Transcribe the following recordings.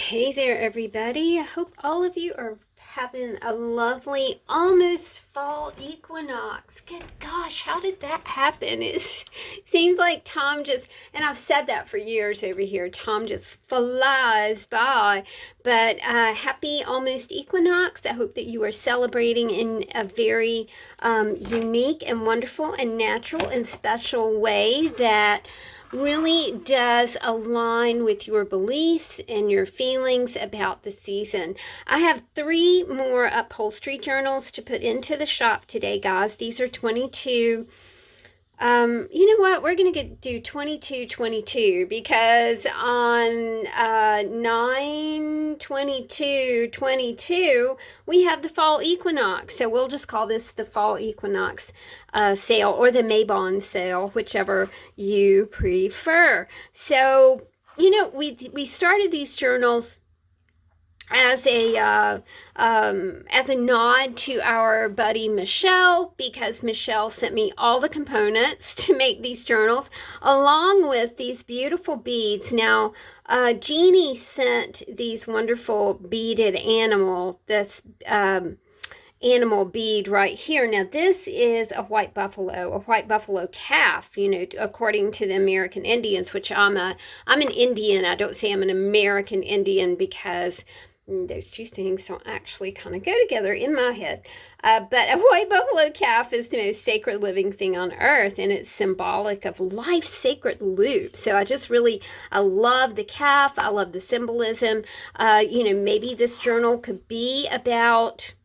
Hey there, everybody. I hope all of you are having a lovely, almost fall equinox. Good gosh, how did that happen? It seems like Tom just, and I've said that for years over here, Tom just flies by. But happy almost equinox. I hope that you are celebrating in a very unique and wonderful and natural and special way that really does align with your beliefs and your feelings about the season. I have 3 more upholstery journals to put into the shop today, guys. These are 22. You know what? We're going to do 22 because on 9/22/22 we have the fall equinox. So we'll just call this the fall equinox sale or the Mabon sale, whichever you prefer. So, we started these journals as a nod to our buddy Michelle, because Michelle sent me all the components to make these journals along with these beautiful beads. Now Jeannie sent these wonderful beaded this animal bead right here. Now this is a white buffalo calf, according to the American Indians, which I'm an Indian. I don't say I'm an American Indian because those two things don't actually kind of go together in my head. But a white buffalo calf is the most sacred living thing on earth, and it's symbolic of life's sacred loop. So I love the calf. I love the symbolism. Maybe this journal could be about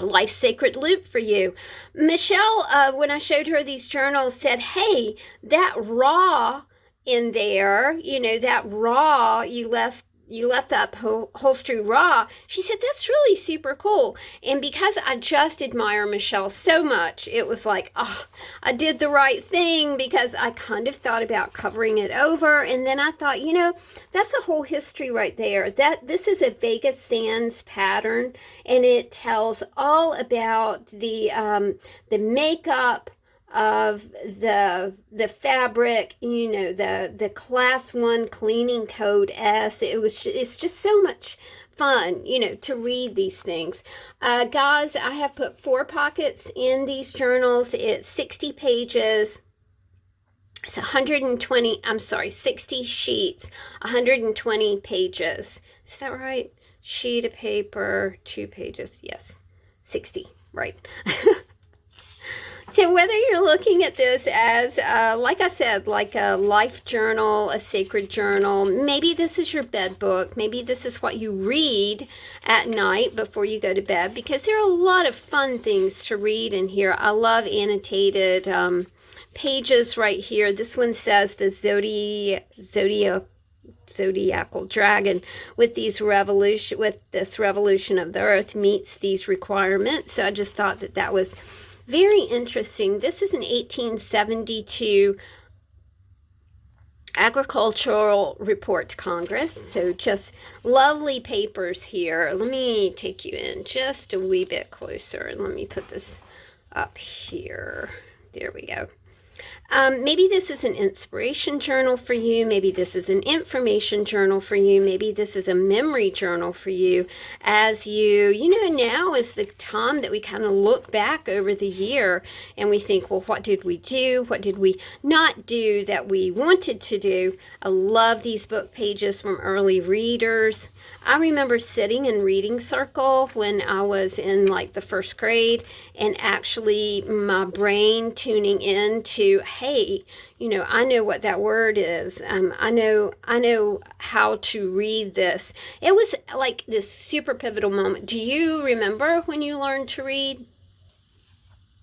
life's sacred loop for you. Michelle, when I showed her these journals, said, hey, that raw in there, that raw you left the upholstery raw. She said, that's really super cool. And because I just admire Michelle so much, it was like, I did the right thing, because I kind of thought about covering it over. And then I thought, that's a whole history right there. This is a Vegas Sands pattern, and it tells all about the makeup of the fabric, the class 1 cleaning code S. It's just so much fun, to read these things. Guys, I have put 4 pockets in these journals. It's 60 pages. It's 60 sheets, 120 pages. Is that right? Sheet of paper, 2 pages. Yes, 60, right. So whether you're looking at this as, like I said, like a life journal, a sacred journal, maybe this is your bed book, maybe this is what you read at night before you go to bed, because there are a lot of fun things to read in here. I love annotated pages right here. This one says the zodiacal dragon with this revolution of the earth meets these requirements. So I just thought that was very interesting. This is an 1872 agricultural report to Congress. So just lovely papers here. Let me take you in just a wee bit closer, and let me put this up here. There we go. Maybe this is an inspiration journal for you. Maybe this is an information journal for you. Maybe this is a memory journal for you, as now is the time that we kind of look back over the year and we think, well, what did we do? What did we not do that we wanted to do? I love these book pages from early readers. I remember sitting in reading circle when I was in like the 1st grade, and actually my brain tuning in to, hey, I know what that word is. I know how to read this. It was like this super pivotal moment. Do you remember when you learned to read?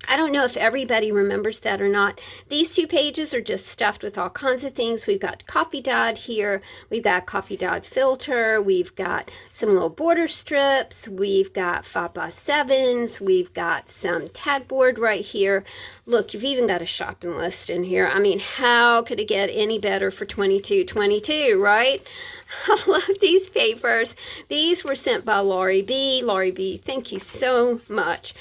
I don't know if everybody remembers that or not. These 2 pages are just stuffed with all kinds of things. We've got coffee dot here. We've got coffee dot filter. We've got some little border strips. We've got 5x7s. We've got some tag board right here. Look, you've even got a shopping list in here. I mean, how could it get any better for 22/22, right? I love these papers. These were sent by Laurie B. Laurie B, thank you so much.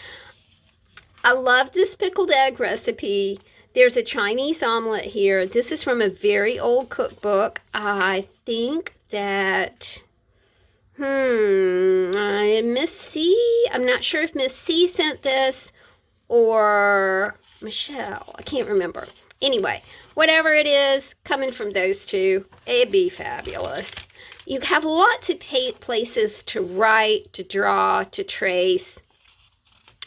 I love this pickled egg recipe. There's a Chinese omelet here. This is from a very old cookbook. I think that Miss C. I'm not sure if Miss C sent this or Michelle. I can't remember. Anyway, whatever it is coming from those two, it'd be fabulous. You have lots of places to write, to draw, to trace.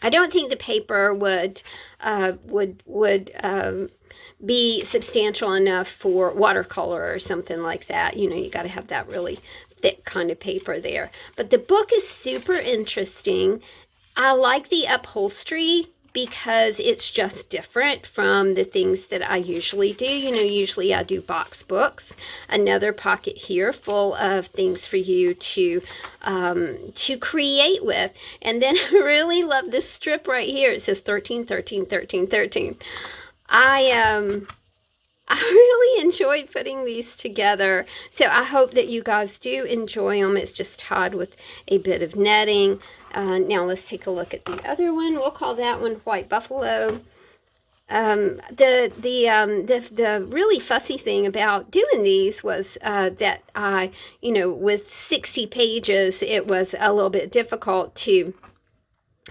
I don't think the paper would be substantial enough for watercolor or something like that. You know, you got to have that really thick kind of paper there. But the book is super interesting. I like the upholstery because it's just different from the things that I usually do. You know, usually I do box books. Another pocket here full of things for you to create with. And then I really love this strip right here. It says 13, 13, 13, 13. I really enjoyed putting these together, so I hope that you guys do enjoy them. It's just tied with a bit of netting. Now let's take a look at the other one. We'll call that one White Buffalo. The really fussy thing about doing these was that I, you know, with 60 pages, it was a little bit difficult to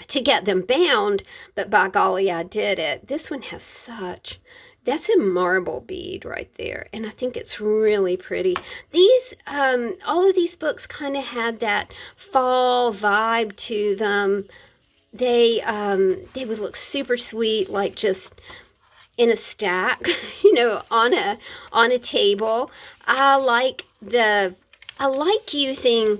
get them bound, but by golly, I did it. This one has that's a marble bead right there, and I think it's really pretty. These, all of these books kind of had that fall vibe to them. They would look super sweet, like just in a stack, you know, on a table. I like using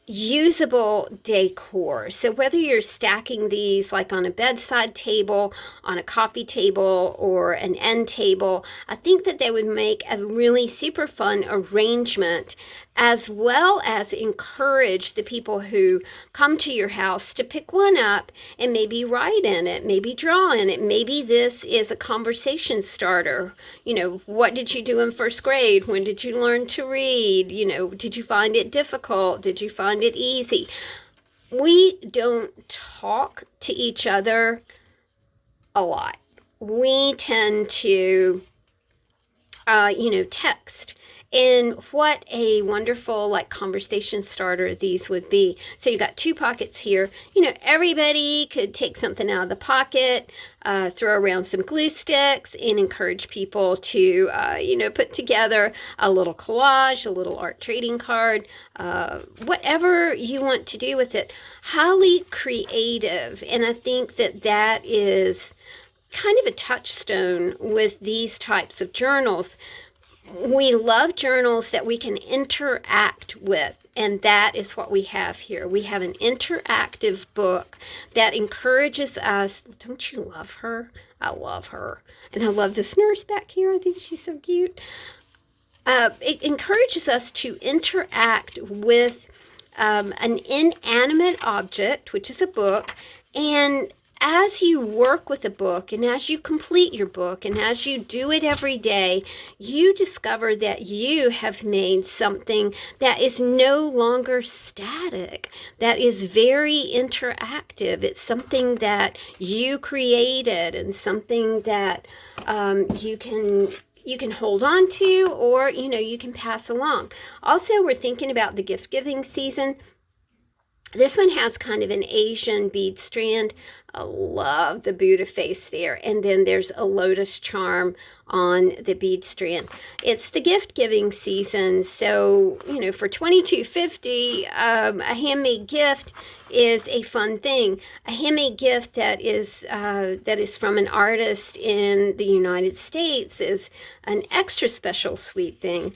usable decor. So whether you're stacking these like on a bedside table, on a coffee table, or an end table, I think that they would make a really super fun arrangement, as well as encourage the people who come to your house to pick one up and maybe write in it, maybe draw in it. Maybe this is a conversation starter. You know, what did you do in first grade? When did you learn to read? You know, did you find it difficult? Did you find it easy? We don't talk to each other a lot. We tend to, you know, text. And what a wonderful like conversation starter these would be. So you got two pockets here. You know, everybody could take something out of the pocket, throw around some glue sticks, and encourage people to, you know, put together a little collage, a little art trading card, whatever you want to do with it. Highly creative. And I think that that is kind of a touchstone with these types of journals. We love journals that we can interact with, and that is what we have here. We have an interactive book that encourages us. Don't you love her? I love her. And I love this nurse back here. I think she's so cute. It encourages us to interact with an inanimate object, which is a book, and as you work with a book and as you complete your book and as you do it every day, you discover that you have made something that is no longer static, that is very interactive. It's something that you created and something that you can hold on to, or, you know, you can pass along. Also, we're thinking about the gift giving season. This one has kind of an Asian bead strand. I love the Buddha face there. And then there's a lotus charm on the bead strand. It's the gift giving season. So, you know, for $22.50, a handmade gift is a fun thing. A handmade gift that is from an artist in the United States is an extra special sweet thing.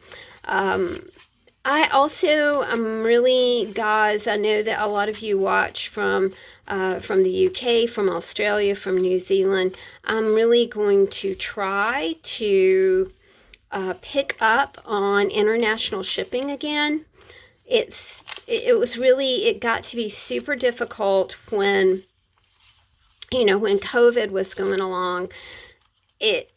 I also am really, guys, I know that a lot of you watch from the UK, from Australia, from New Zealand. I'm really going to try to pick up on international shipping again. It got to be super difficult when, you know, when COVID was going along. It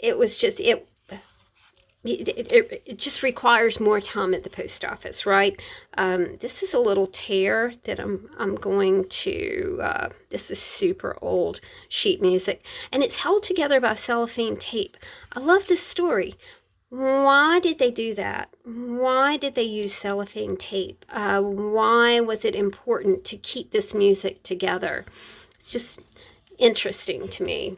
just requires more time at the post office, right? This is a little tear that I'm going to, this is super old sheet music, and it's held together by cellophane tape. I love this story. Why did they do that? Why did they use cellophane tape? Why was it important to keep this music together? It's just interesting to me.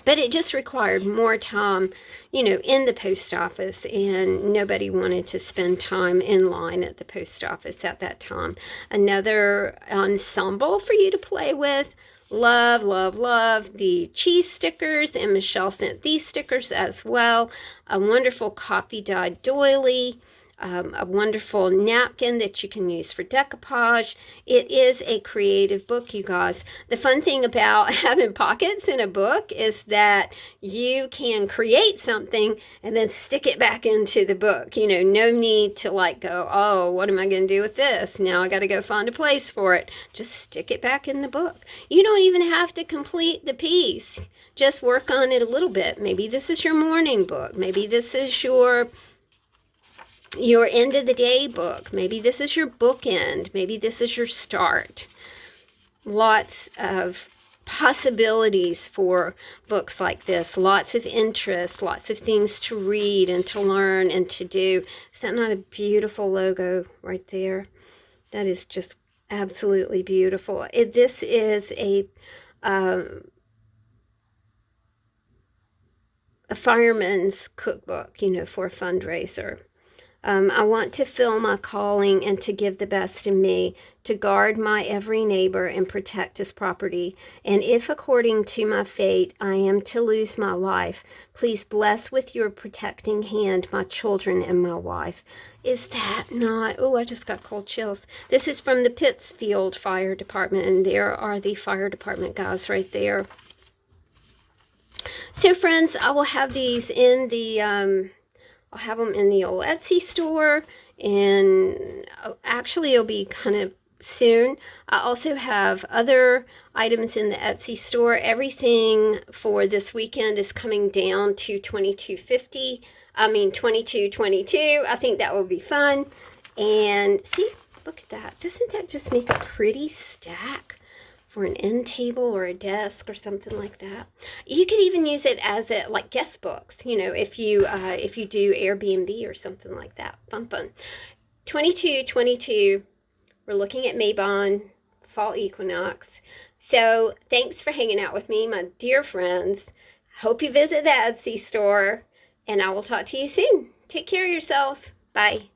But it just required more time, in the post office, and nobody wanted to spend time in line at the post office at that time. Another ensemble for you to play with. Love, love, love the cheese stickers, and Michelle sent these stickers as well. A wonderful coffee dyed doily. A wonderful napkin that you can use for decoupage. It is a creative book, you guys. The fun thing about having pockets in a book is that you can create something and then stick it back into the book. No need to go, oh, what am I going to do with this? Now I got to go find a place for it. Just stick it back in the book. You don't even have to complete the piece. Just work on it a little bit. Maybe this is your morning book. Maybe this is your end of the day book. Maybe this is your bookend. Maybe this is your start. Lots of possibilities for books like this. Lots of interest, lots of things to read and to learn and to do. Is that not a beautiful logo right there? That is just absolutely beautiful. This is a fireman's cookbook, for a fundraiser. I want to fill my calling and to give the best in me, to guard my every neighbor and protect his property. And if according to my fate I am to lose my life, please bless with your protecting hand my children and my wife. Is that not... Oh, I just got cold chills. This is from the Pittsfield Fire Department, and there are the fire department guys right there. So, friends, I will have these in the... I'll have them in the old Etsy store, and actually it'll be kind of soon. I also have other items in the Etsy store. Everything for this weekend is coming down to $22.50. I mean $22.22. I think that will be fun. And see, look at that. Doesn't that just make a pretty stack for an end table or a desk or something like that? You could even use it as guest books, if you do Airbnb or something like that. Fun. $22.22. We're looking at Mabon Fall Equinox. So thanks for hanging out with me, my dear friends. Hope you visit the Etsy store, and I will talk to you soon. Take care of yourselves. Bye.